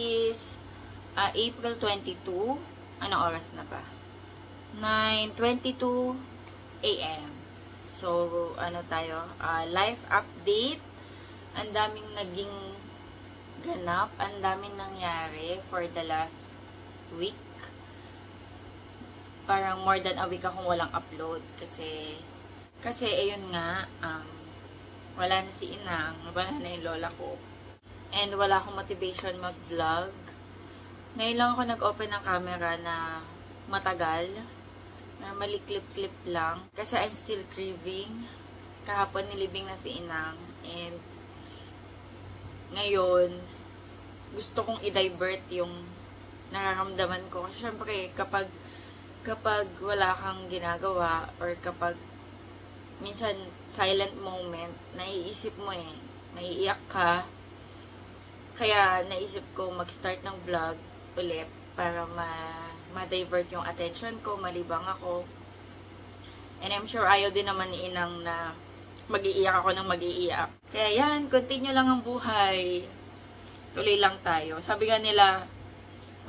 is April 22. Anong oras na ba? 9:22 AM. So, ano tayo? Life update. Ang daming naging ganap. Ang daming nangyari for the last week. Parang more than a week akong walang upload. Kasi ayun nga, wala na si Inang, wala na yung lola ko. And wala akong motivation mag-vlog. Ngayon lang ako nag-open ng camera na matagal. Na maliklip-clip lang. Kasi I'm still grieving. Kahapon nilibing na si Inang. And ngayon, gusto kong i-divert yung nararamdaman ko. Kasi syempre, kapag wala kang ginagawa or kapag minsan silent moment, naiisip mo naiiyak ka. Kaya naisip ko mag-start ng vlog ulit para ma-divert yung attention ko, malibang ako. And I'm sure ayaw din naman ni Inang na mag-iiyak ako ng mag-iiyak. Kaya yan, continue lang ang buhay. Tuloy lang tayo. Sabi nga nila,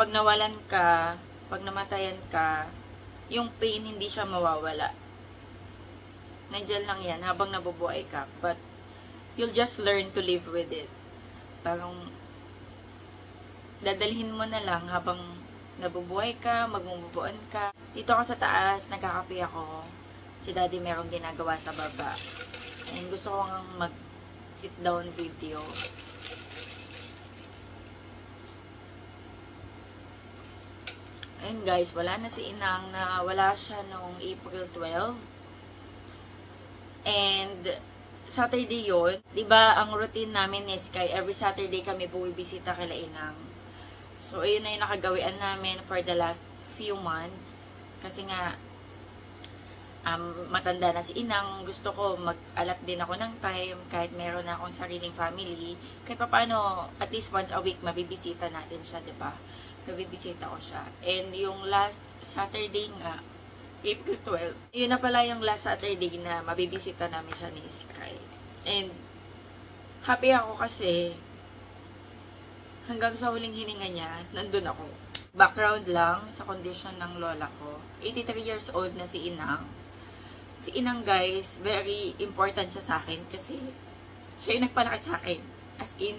pag nawalan ka, pag namatayan ka, yung pain hindi siya mawawala. Nandiyan lang yan habang nabubuhay ka. But, you'll just learn to live with it. Parang, dadalhin mo na lang habang nabubuhay ka, magmumubuan ka. Dito ako sa taas, nagkakape ako. Si Daddy merong ginagawa sa baba. And gusto ko nga mag-sit down video. Ayun guys, wala na si Inang na wala siya noong April 12. And Saturday yun, diba ang routine namin ni Sky, every Saturday kami bumibisita kila Inang. So, ayun na yung nakagawian namin for the last few months. Kasi nga, matanda na si Inang, gusto ko mag-alat din ako ng time, kahit meron na akong sariling family. Kahit pa paano, at least once a week, mabibisita natin siya, diba? Mabibisita ko siya. And yung last Saturday nga, April 12. Yun na pala yung last Saturday na mabibisita namin siya ni Sky. And happy ako kasi hanggang sa huling hininga niya, nandun ako. Background lang sa condition ng lola ko. 83 years old na si Inang. Si Inang guys, very important siya sa akin kasi siya yung nagpalaki sa akin. As in,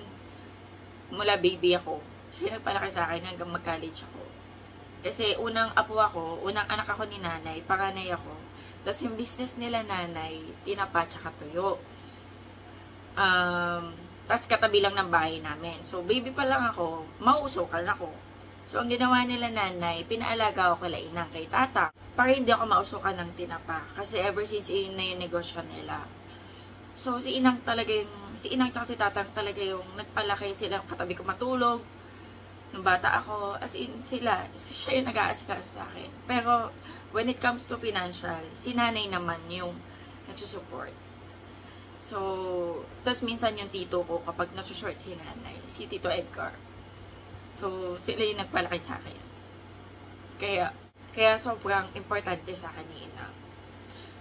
mula baby ako. Siya yung nagpalaki sa akin hanggang mag-college ako. Kasi unang apo ako, unang anak ako ni nanay, panganay ako. Tapos yung business nila nanay, tinapa tsaka tuyo. Tapos katabi lang ng bahay namin. So baby pa lang ako, mausukan ako. So ang ginawa nila nanay, pinaalaga ako kay Inang kay tata. Para hindi ako mausukan ng tinapa. Kasi ever since yun na yung negosyo nila. So si Inang tsaka si tatang talaga yung nagpalaki sila, katabi ko matulog. Nung bata ako, as in siya yung nag-aasikaso sa akin. Pero, when it comes to financial, si nanay naman yung nagsusupport. So, tas minsan yung tito ko, kapag nasushort si nanay, si Tito Edgar. So, sila yung nagpalaki sa akin. Kaya sobrang importante sa akin ni Inang.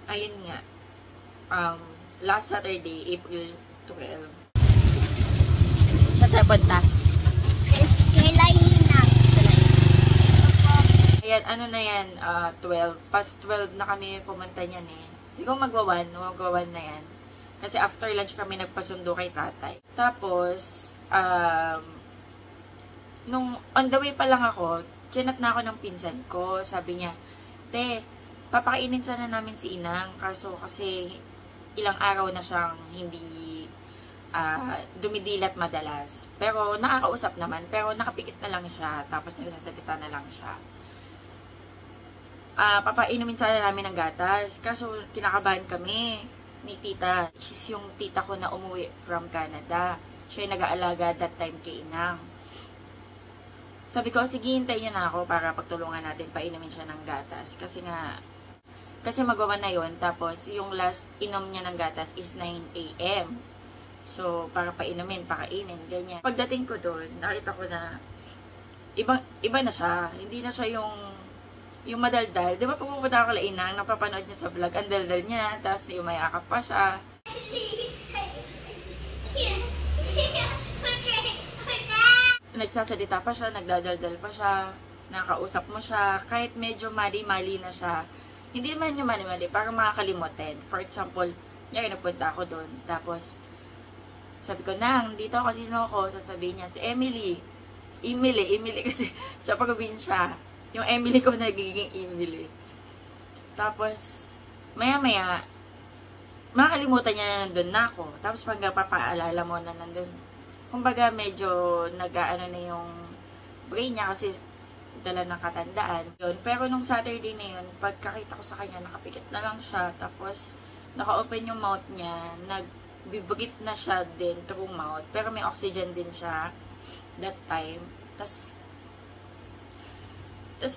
Ayun nga, last Saturday, April 12. Sa Tapunta. Ayan, ano na yan, 12. Past 12 na kami pumunta niyan eh. Siguro magwawan na yan. Kasi after lunch kami nagpasundo kay tatay. Tapos, nung on the way pa lang ako, chinat na ako ng pinsan ko. Sabi niya, te, papakainin sana namin si Inang. Kasi ilang araw na siyang hindi dumidilat madalas. Pero nakakausap naman. Pero nakapikit na lang siya. Tapos nagsasalita na lang siya. Papainumin sana namin ng gatas. Kaso kinakabahan kami ni tita. She's yung tita ko na umuwi from Canada. Siya yung nag-aalaga that time kay Inang. Sabi ko, sige, hintayin niyo na ako para pagtulungan natin painumin siya ng gatas. Kasi magawa na yun. Tapos yung last inom niya ng gatas is 9 AM. So, para painumin, pakainin, ganyan. Pagdating ko doon, nakita ko na iba na siya. Hindi na siya yung madaldal. Di ba pupunta ako kay Inang, napapanood niya sa vlog, ang daldal niya, tapos yung mayakap pa siya. nagsasalita pa siya, nagdadaldal pa siya, nakausap mo siya, kahit medyo mali-mali na siya, hindi man yung mali-mali, parang makakalimutin. For example, nagpunta ako doon, tapos, sabi ko, Nang, dito ako, sino ako? Sasabihin niya, si Emily. Emily kasi sa probinsya. Yung Emily ko nagiging Emily. Tapos, maya-maya, makakalimutan niya na nandun na ako. Tapos, pag papaalala mo na nandun, kumbaga, medyo nag-ano na yung brain niya kasi dala ng katandaan. Yun. Pero nung Saturday na yun, pagkakita ko sa kanya, nakapikit na lang siya. Tapos, naka-open yung mouth niya. Nagbibigit na siya din through mouth. Pero may oxygen din siya that time. Tapos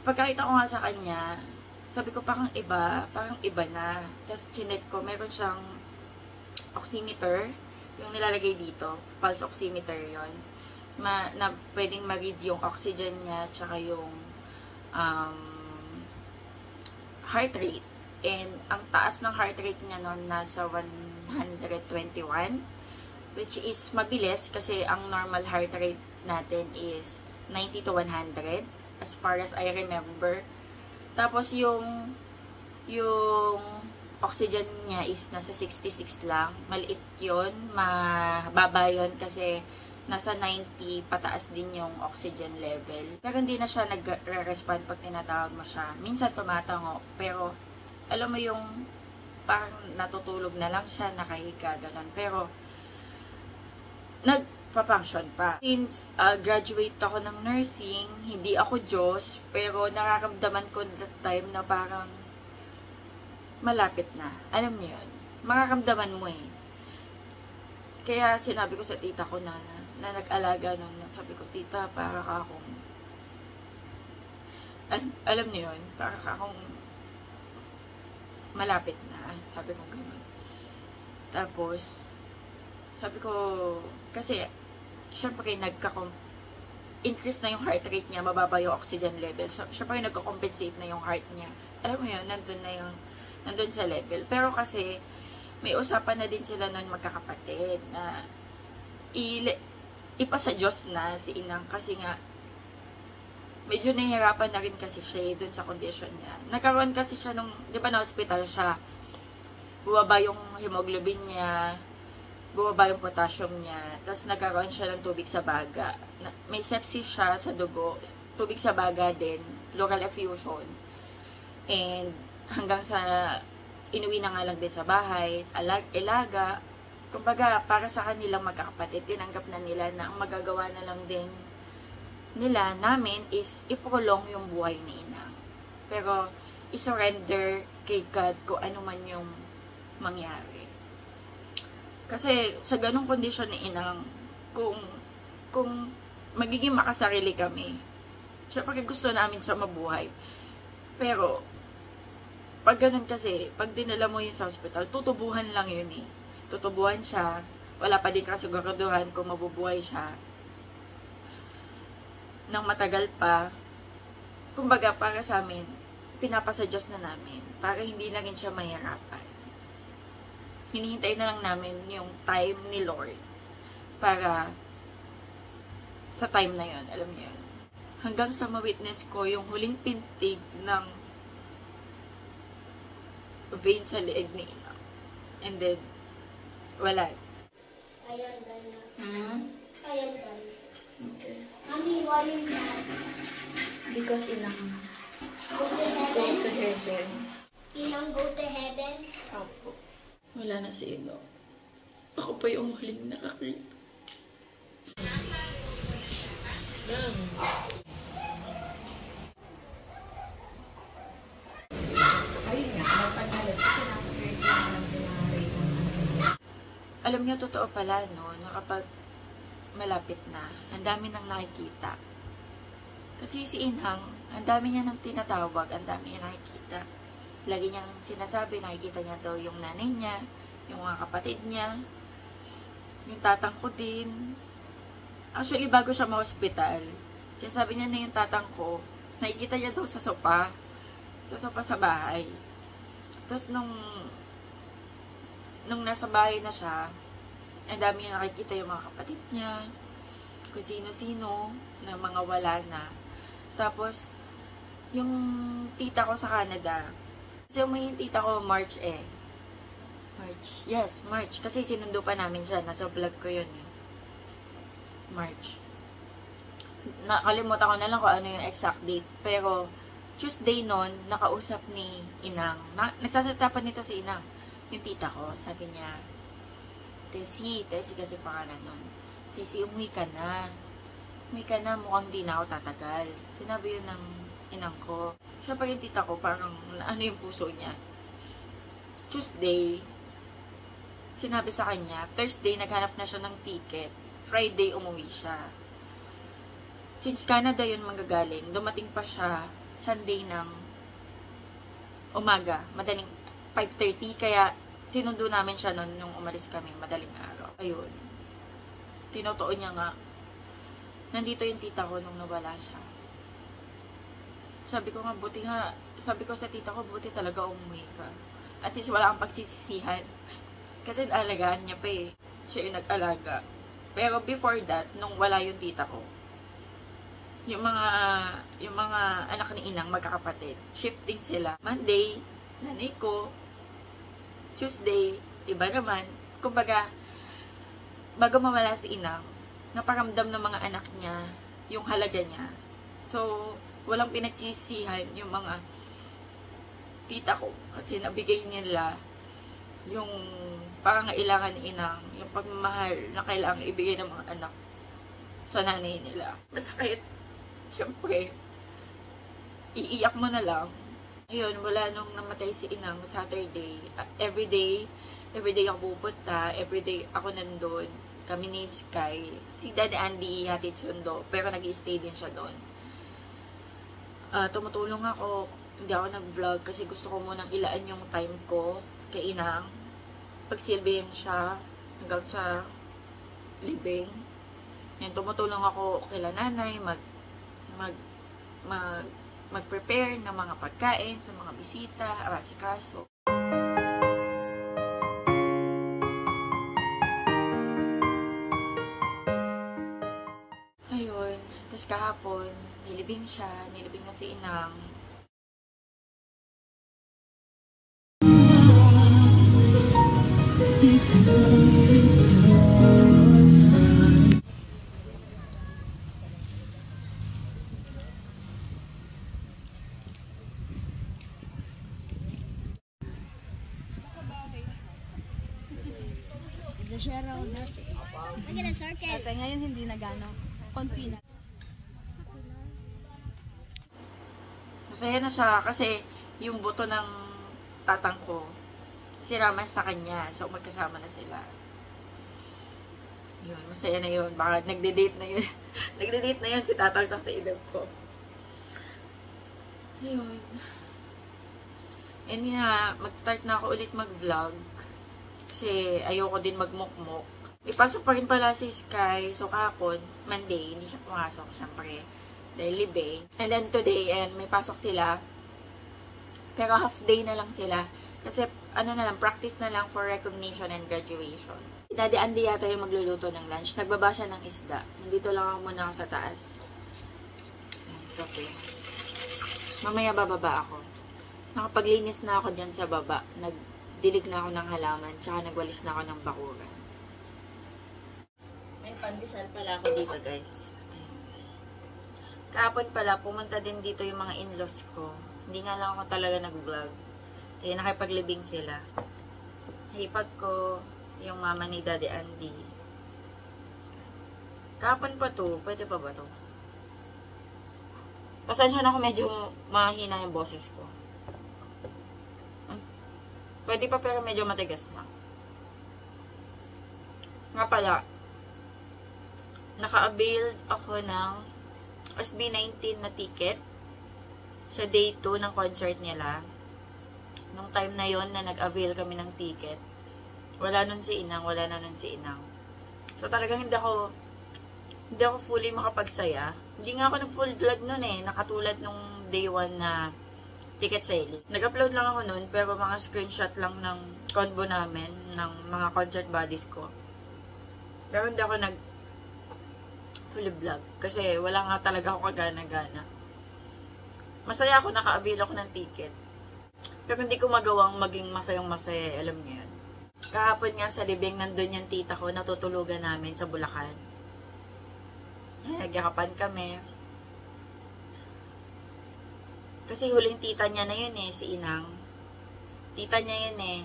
pagkakita ko nga sa kanya, sabi ko parang iba na. Tapos chinek ko, meron siyang oximeter, yung nilalagay dito, pulse oximeter yon, na pwedeng ma-read yung oxygen niya, tsaka yung heart rate. And ang taas ng heart rate niya noon nasa 121, which is mabilis kasi ang normal heart rate natin is 90 to 100 as far as I remember. Tapos yung oxygen niya is nasa 66 lang. Maliit yun, mababa yun kasi nasa 90 pataas din yung oxygen level. Pero hindi na siya nagre-respond pag tinatawag mo siya. Minsan tumatango, pero alam mo yung parang natutulog na lang siya, nakahiga, ganun. Pero nagpa-function pa. Since graduate ako ng nursing, hindi ako Diyos, pero nararamdaman ko that time na parang malapit na. Alam niyo yun? Mararamdaman mo eh. Kaya sinabi ko sa tita ko na nag-alaga nung sabi ko, tita, para ka akong alam niyo yun? Para ka akong malapit na. Sabi ko gano'n. Tapos sabi ko, kasi syempre increase na yung heart rate niya, mababa yung oxygen level. So, syempre nagko-compensate na yung heart niya. Alam mo yun, nandun sa level. Pero kasi may usapan na din sila nun magkakapatid na ipasa Diyos na si Inang kasi nga medyo nahihirapan na rin kasi siya dun sa condition niya. Nagkaroon kasi siya nung, di ba na hospital siya, bumaba yung hemoglobin niya, bumaba yung potassium niya, tapos nagkaroon siya ng tubig sa baga. May sepsis siya sa dugo, tubig sa baga din, pleural effusion. And hanggang sa inuwi na nga lang din sa bahay, ilaga. Kumbaga, para sa kanilang magkakapatid, tinanggap na nila na ang magagawa na lang din nila namin is iprolong yung buhay ni Inang. Pero, isurrender kay God kung ano man yung mangyari. Kasi, sa ganong kondisyon ni Inang, kung magiging makasarili kami, syempre gusto namin siya mabuhay. Pero, pag ganun kasi, pag dinala mo yun sa hospital, tutubuhan lang yun eh. Tutubuhan siya, wala pa din kasiguraduhan kung mabubuhay siya nang matagal pa. Kumbaga, para sa amin, pinapasa Diyos na namin para hindi na rin siya mahirapan. Hinihintay na lang namin yung time ni Lord para sa time na yun, alam niyo yun. Hanggang sa ma-witness ko yung huling pintig ng vein sa leeg ni Ina. And then, wala. Ayan, ganyan. Hmm? Ayan, ganyan. Okay. Mommy, why you sad? Because Inang Go to go heaven? to heaven. Inang go to heaven? Opo. Wala na si Ino. Ako pa yung huling nakakita. Ayun nga, nagpanalas kasi nasa 30 na lang pinaka-rate ng Alam niyo, totoo pala, no, na kapag malapit na, ang dami nang nakikita. Kasi si Inang, ang dami niya nang tinatawag, ang dami niya nakikita. Lagi niyang sinasabi, nakikita niya daw yung nanay niya, yung mga kapatid niya, yung tatang ko din. Actually, bago siya ma-hospital, sinasabi niya na yung tatang ko, nakikita niya daw sa sopa sa bahay. Tapos nung nasa bahay na siya, ang dami niya nakikita yung mga kapatid niya, kung sino-sino. na mga wala na. Tapos, yung tita ko sa Canada, kasi umuwi yung tita ko March eh. March. Kasi sinundo pa namin siya. Nasa vlog ko yun eh. March. Nakalimutan ko na lang kung ano yung exact date. Pero, Tuesday nun, nakausap ni Inang. Nagsasatapan nito si Inang. Yung tita ko, sabi niya, Tessie kasi pangalan nun. Tessie, umuwi ka na. Mukhang di na ako tatagal. Sinabi yun ng Inang ko. Siyempre yung tita ko, parang ano yung puso niya. Tuesday, sinabi sa kanya, Thursday, naghanap na siya ng ticket. Friday, umuwi siya. Since Canada yun manggagaling, dumating pa siya Sunday ng umaga, madaling 5:30, kaya sinundo namin siya noon nung umalis kami, madaling araw. Ayun. Tinutuon niya nga, nandito yung tita ko nung nawala siya. Sabi ko sa tita ko, buti talaga umuwi ka. At least wala kang pagsisisihan. Kasi naalagaan niya pa eh. Siya yung nag-alaga. Pero before that, nung wala yung tita ko, yung mga anak ni Inang, magkakapatid, shifting sila. Monday, nanay ko. Tuesday, iba naman. Kumbaga, bago mawala si Inang, naparamdam ng mga anak niya yung halaga niya. So, walang pinagsisihan yung mga tita ko. Kasi nabigay nila yung pangangailangan ni Inang, yung pagmamahal na kailangan ibigay ng mga anak sa nanay nila. Masakit. Siyempre, iiyak mo na lang. Ayun, wala nung namatay si Inang Saturday. Everyday ako pupunta. Everyday ako nandun. Kami ni Sky. Si Daddy Andy hatid sundo. Pero nag-i-stay din siya doon. Tumutulong ako. Hindi ako nag-vlog kasi gusto ko munang ilaan yung time ko kay Inang. Pagsilbihin siya hanggang sa libing. Yan, tumutulong ako kila nanay mag-prepare ng mga pagkain sa mga bisita, asikaso. Ayun, tapos kahapon, nilibing na si Inang. Share raw dati. Look at the circle. Ate, ngayon hindi na gano. Konti na. Masaya na siya kasi yung buto ng tatang ko, siraman sa kanya. So, magkasama na sila. Yun, masaya na yun. Baka nagde-date na yun. Nagde-date na yun si tatang sa idol ko. Ayun. And nga, mag-start na ako ulit mag-vlog. Kasi ayoko din magmukmok. Ipasok pa rin pala si Sky. So kahapon, Monday, hindi siya pumasok. Siyempre, dahil libing. And then today, may pasok sila. Pero half day na lang sila. Kasi practice na lang for recognition and graduation. Daddy Andy yata yung magluluto ng lunch. Nagbaba siya ng isda. Nandito lang ako muna sa taas. Okay. Mamaya bababa ako. Nakapaglinis na ako dyan sa baba. Dilig na ako ng halaman, tsaka nagwalis na ako ng bakuran. May pandesal pala ako dito, guys. Kahapon pala, pumunta din dito yung mga in-laws ko. Hindi nga lang ako talaga nag-vlog. Nakipaglibing sila. Hipag ko yung mama ni Daddy Andy. Kahapon pa to, pwede pa ba to? Pasensya na ako, medyo mahina yung boses ko. Pwede pa pero medyo matigas na. Nga pala, naka-avail ako ng SB19 na ticket sa day 2 ng concert nila. Nung time na yon na nag-avail kami ng ticket, wala na nun si Inang. So talagang hindi ako fully makapagsaya. Hindi nga ako nag-full vlog nun eh. Nakatulad nung day 1 na ticket selling. Nag-upload lang ako nun, pero mga screenshot lang ng convo namin, ng mga concert buddies ko. Pero hindi ako hopefully vlog. Kasi wala nga talaga ako kagana-gana. Masaya ako, naka-avail ako ng ticket. Pero hindi ko magawang maging masayang-masaya, alam niyo yun. Kahapon nga sa libing, nandun yung tita ko, natutulugan namin sa Bulacan. Nagyakapan kami. Kasi huling tita niya na yun eh, si Inang. Tita niya yun eh.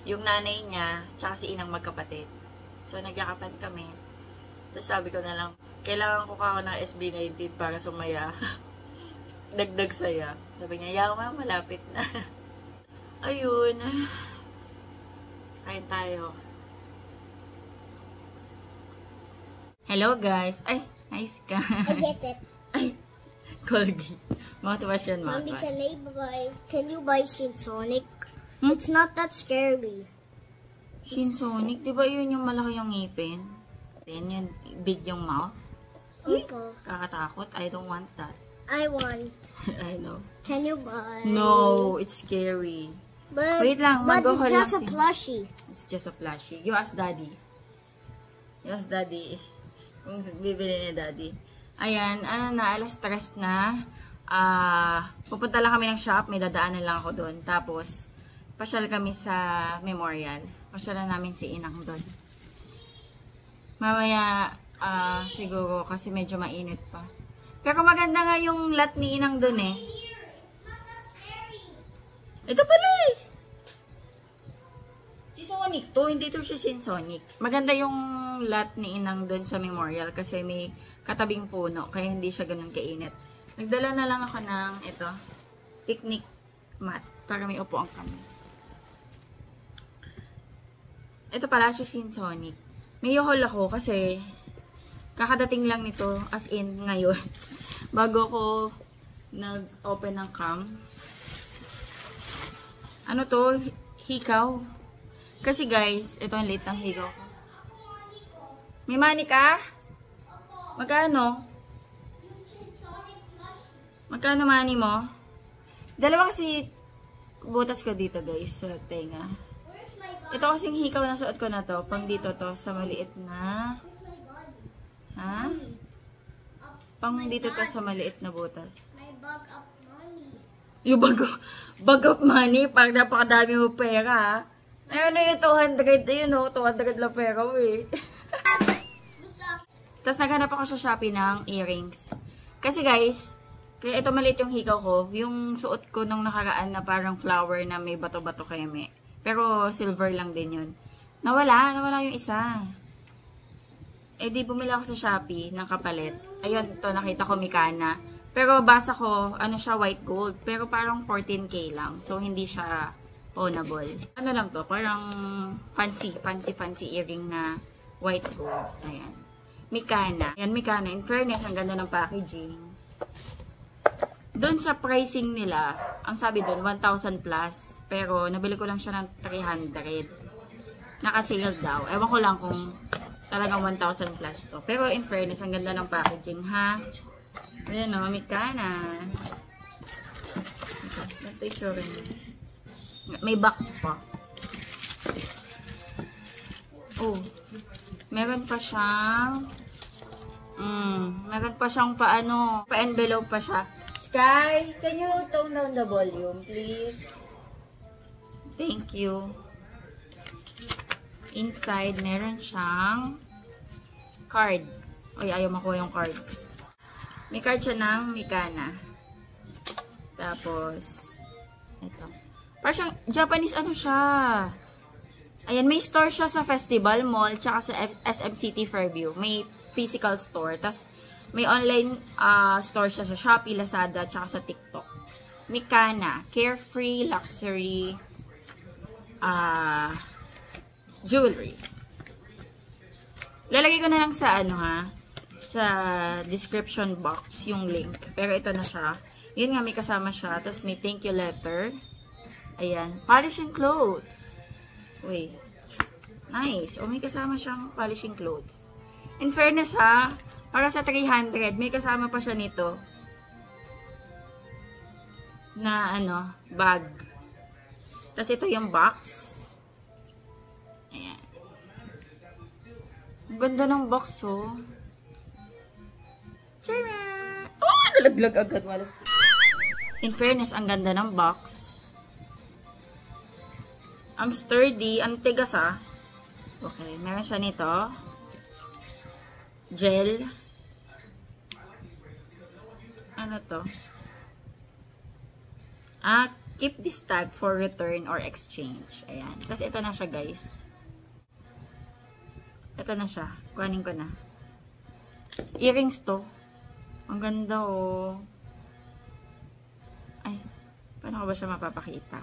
Yung nanay niya, tsaka si Inang magkapatid. So, nagyakapan kami. Tapos sabi ko na lang, kailangan ko ka ng SB19 para sumaya. Dagdag saya. Sabi niya, yaman, malapit na. Ayun. Kain tayo. Hello guys. Ay, nice ka. I get it. Ay, Colgate. Mouthwash yan, Mommy, mouthwash. can you buy Shinsonic? It's not that scary. Shinsonic, di ba yun yung malaki yung ngipin? Then yung big yung mouth? Opo. Kakatakot. I don't want that. I want. I know. Can you buy? No, it's scary. But, Wait lang, but mag-go it's just a lang. plushie. It's just a plushie. You ask daddy. You ask daddy. Kung bibili ni daddy. Ayan, ano na, alas 3 na. Pupunta lang kami ng shop. May dadaanan lang ako doon. Tapos, pasyal kami sa memorial. Pasyalan namin si Inang doon. Mamaya, siguro kasi medyo mainit pa. Pero maganda nga yung lot ni Inang doon eh. Ito pala eh. Si Sonic to, hindi to siya Sonic. Maganda yung lot ni Inang doon sa memorial kasi may katabing puno kaya hindi siya ganun kainit. Nagdala na lang ako ng ito, picnic mat para may upuan kami. Ito pala siya Sonic. May yohol ako kasi kakadating lang nito as in ngayon bago ko nag-open ng cam. Ano to? Hikaw. Kasi guys, ito ang late ng hikaw ko. May money ka? Magkano? Magkano money mo? Dalawa kasi butas ko dito guys sa tenga. Ito kasing hikaw na suot ko na to. Pang dito to sa maliit na. Ha? Pang dito to sa maliit na butas. My bag up money. Yung bag up money, pag napakadami mo pera, ha? Ayun na yung 200, ayun o, 200 lang pera mo eh. Tapos naghanap ako sa Shopee ng earrings. Kasi guys, kaya ito maliit yung hikaw ko, yung suot ko nung nakaraan na parang flower na may bato-bato keme. Pero silver lang din yun. Nawala yung isa. Eh di bumili ako sa Shopee ng kapalit. Ayun, to nakita ko Mikana. Pero basa ko, ano siya, white gold. Pero parang 14K lang. So, hindi siya ownable. Ano lang to, parang fancy earring na white gold. Ayan. Mikana. Ayan, Mikana. In fairness, ang ganda ng packaging. Doon sa pricing nila, ang sabi doon, 1,000 plus. Pero, nabili ko lang siya ng 300. Naka-sale daw. Ewan ko lang kung talagang 1,000 plus to. Pero, in fairness, ang ganda ng packaging, ha? Ayan o, Mikana. Ito itsura niya. May box pa. Oh. Meron pa siyang pa-envelope pa siya. Sky, can you tone down the volume, please? Thank you. Inside, meron siyang card. Ay, ayaw makuha yung card. May card siya ng Mikana. Tapos, ito. Parang siyang Japanese ano siya. Ayan, may store siya sa Festival Mall, tsaka sa SM City Fairview. May physical store. Tapos, may online store siya sa Shopee, Lazada, tsaka sa TikTok. Mikana, carefree, luxury, jewelry. Lalagay ko na lang sa sa description box yung link. Pero ito na siya. Yun nga, may kasama siya. Tapos may thank you letter. Ayan. Polishing clothes. Wait. Nice. O, may kasama siyang polishing clothes. In fairness ha, para sa 300, may kasama pa siya nito. Na bag. Tapos ito yung box. Ayan. Ang ganda ng box, oh. Tcharam! Oh, nalaglag agad. Walas. In fairness, ang ganda ng box. Ang sturdy, ang tigas, ah. Okay, meron siya nito. Gel. Ano to? Keep this tag for return or exchange. Ayan. Tapos ito na siya, guys. Ito na siya. Kuhanin ko na. Earrings to. Ang ganda, oh. Ay, paano ko ba siya mapapakita?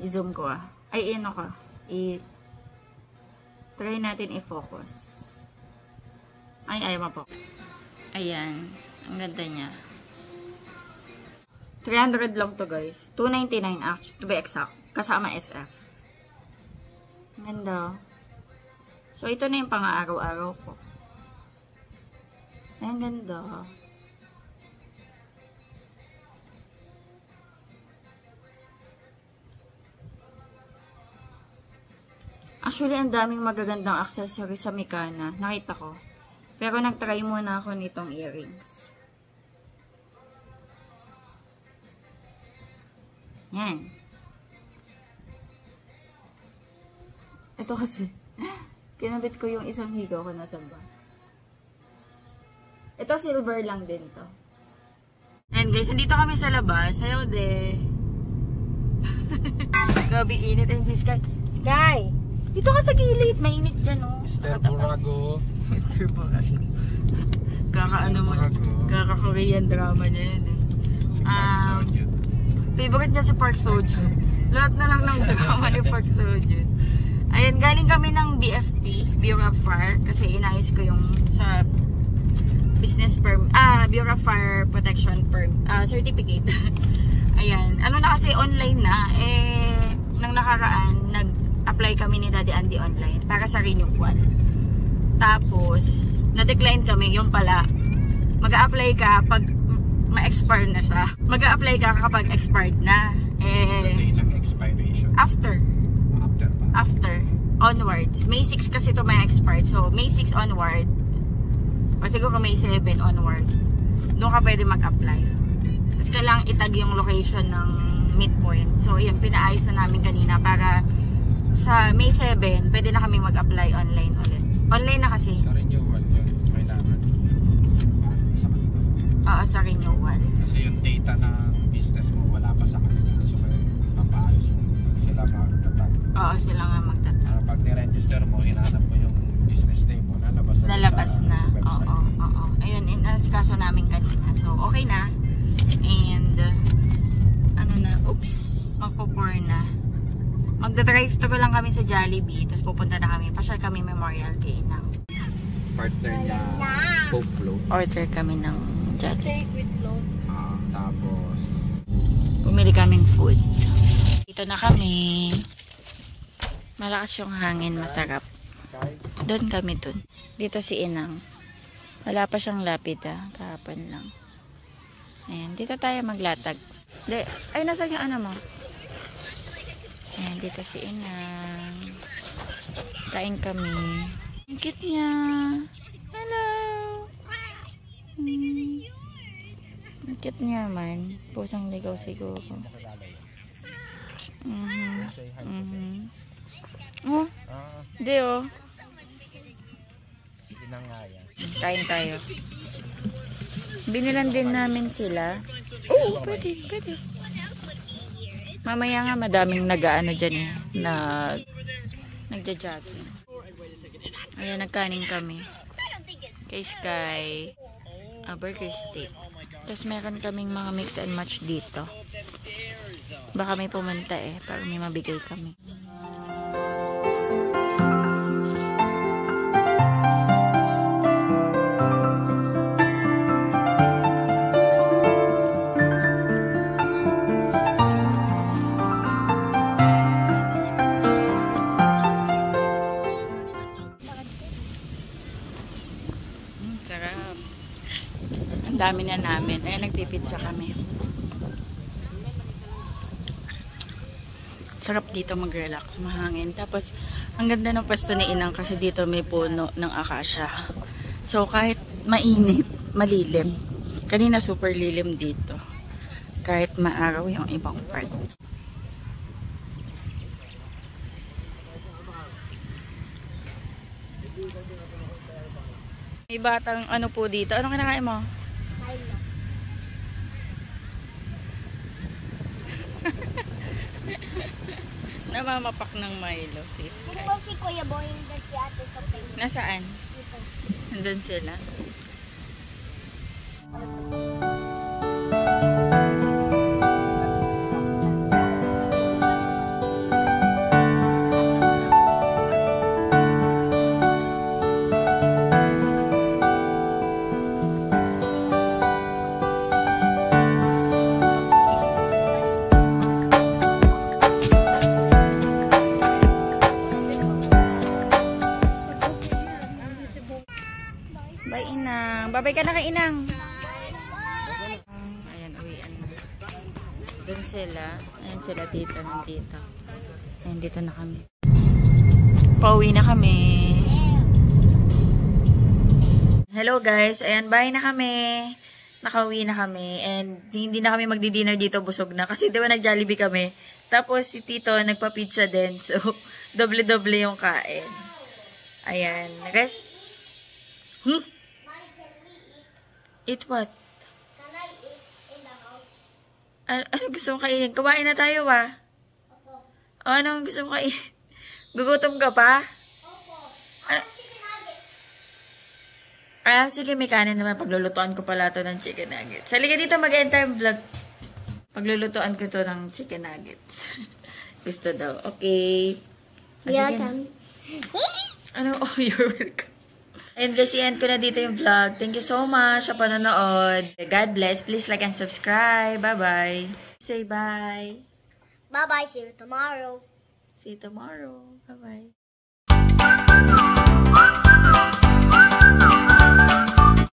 I-zoom ko, ah. Ay, ano ko. Try natin i-focus. Ay, ayaw mo po. Ayan. Ang ganda niya. 300 lang to, guys. 299 actually, to be exact. Kasama SF. Ang ganda. So, ito na yung pang-araw-araw ko. Ay, ang ganda. Actually, ang daming magagandang accessories sa Mikana. Nakita ko. Pero nag-try muna ako nitong earrings. Yan. Ito kasi, kinabit ko yung isang higaw ko nasa ba. Ito silver lang din to. And guys, nandito kami sa labas. Sayo de. Gabi init and si Sky. Sky! Dito ka sa gilid. Mainit dyan, oh. Mr. Burago. Mr. Burago. Kaka-ano mo. Kaka-Korean drama niya yan, eh. Si Park Seo-joon. Favorite niya si Park Seo-joon. Lahat na lang ng drama ni Park Seo-joon. Ayan, galing kami ng BFP, Bureau of Fire, kasi inayos ko yung sa business Bureau of Fire Protection certificate. Ayan, ano na kasi online na, nang nakaraan, nag-apply kami ni Daddy Andy online para sa renewal. Tapos, na-decline kami, yung pala, mag-a-apply ka pag ma-expire na siya. Mag-a-apply ka kapag expired na. Day ng expiration. After. After. Onwards. May 6 kasi ito may expired. So, May 6 onward. O siguro May 7 onwards. Doon ka pwede mag-apply. Tapos kailangan itag yung location ng midpoint. So, yun, pinaayos na namin kanina para sa May 7, pwede na kami mag-apply online ulit. Online na kasi. Sa renewal yun. Kailangan sa kanila. Oo, sa renewal. Kasi yung data ng business mo, wala pa sa kanila. So, papaayos mo. Sila magtatag. Oo, sila nga magtatag. Pag ni-register mo, hinanap mo yung business name mo, lalabas na. Website. Oo. Ayun, inaskaso namin kanina. So, okay na. And, magpo-pour na. Magda-drive to lang kami sa Jollibee, tapos pupunta na kami. Pasyal kami Memorial kay Inang. Partner niya, Coke Float. Order kami ng Jollibee. Steak with float. Tapos, Bumili kaming food. Dito na kami. Malakas yung hangin, masarap. Doon kami dun. Dito si Inang. Wala pa siyang lapida. Kahapon lang. Ayan, dito tayo maglatag. Ay, nasa yung ano mo? Ayan, dito si Inang. Kain kami. Ang cute niya. Hello! Ang cute niya man. Pusang ligaw siguro. Oh, di oh. sige na nga yan. Kain tayo. Binilan din namin sila. Oo, pwede. Mamaya nga madaming nag-ano dyan eh. Nagja-jogging. Ayan, nagkanin kami. Kay Sky. Burger steak. Tapos meron kaming mga mix and match dito. Baka may pumunta eh. Para may mabigay kami. Sarap. Ang dami na namin. Ayan, nagpipizza kami. Sarap dito mag-relax, mahangin. Tapos, ang ganda ng pwesto ni Inang kasi dito may puno ng akasya. So, kahit mainit, malilim. Kanina super lilim dito. Kahit maaraw yung ibang part. May batang ano po dito. Anong kinakain mo? Milo. Namamapak ng Milo, sis. Dito po si Kuya Boy yung si ate sa pink. Nasaan? Dito. Nandun sila. Bye, Inang. Babay ka na kay Inang. Ayan, uwian na. Doon sila. Ayan sila, tita nandito. Ayan, dito na kami. Pauwi na kami. Hello guys. Ayan, bye na kami. Nakauwi na kami. And hindi na kami magdi-dinner dito. Busog na. Kasi diba nag-Jollibee kami. Tapos si Tito nagpa-pizza din. So, doble-doble yung kain. Ayan. Rest. Eat what? Can I eat in the house? Ano gusto mo kainin? Kumain na tayo ba? Opo. O, anong gusto mo kainin? Gugutom ka pa? Opo. Chicken nuggets. Sige, may kanin naman. Paglulutuan ko pala to ng chicken nuggets. Halika dito, mag-end time vlog. Paglulutuan ko to ng chicken nuggets. Gusto daw. Okay. Yeah, Sige. come. Ano? Oh, you're welcome. And guys, i-end ko na dito yung vlog. Thank you so much sa panonood. God bless. Please like and subscribe. Bye-bye. Say bye. Bye-bye. See you tomorrow. See you tomorrow. Bye-bye.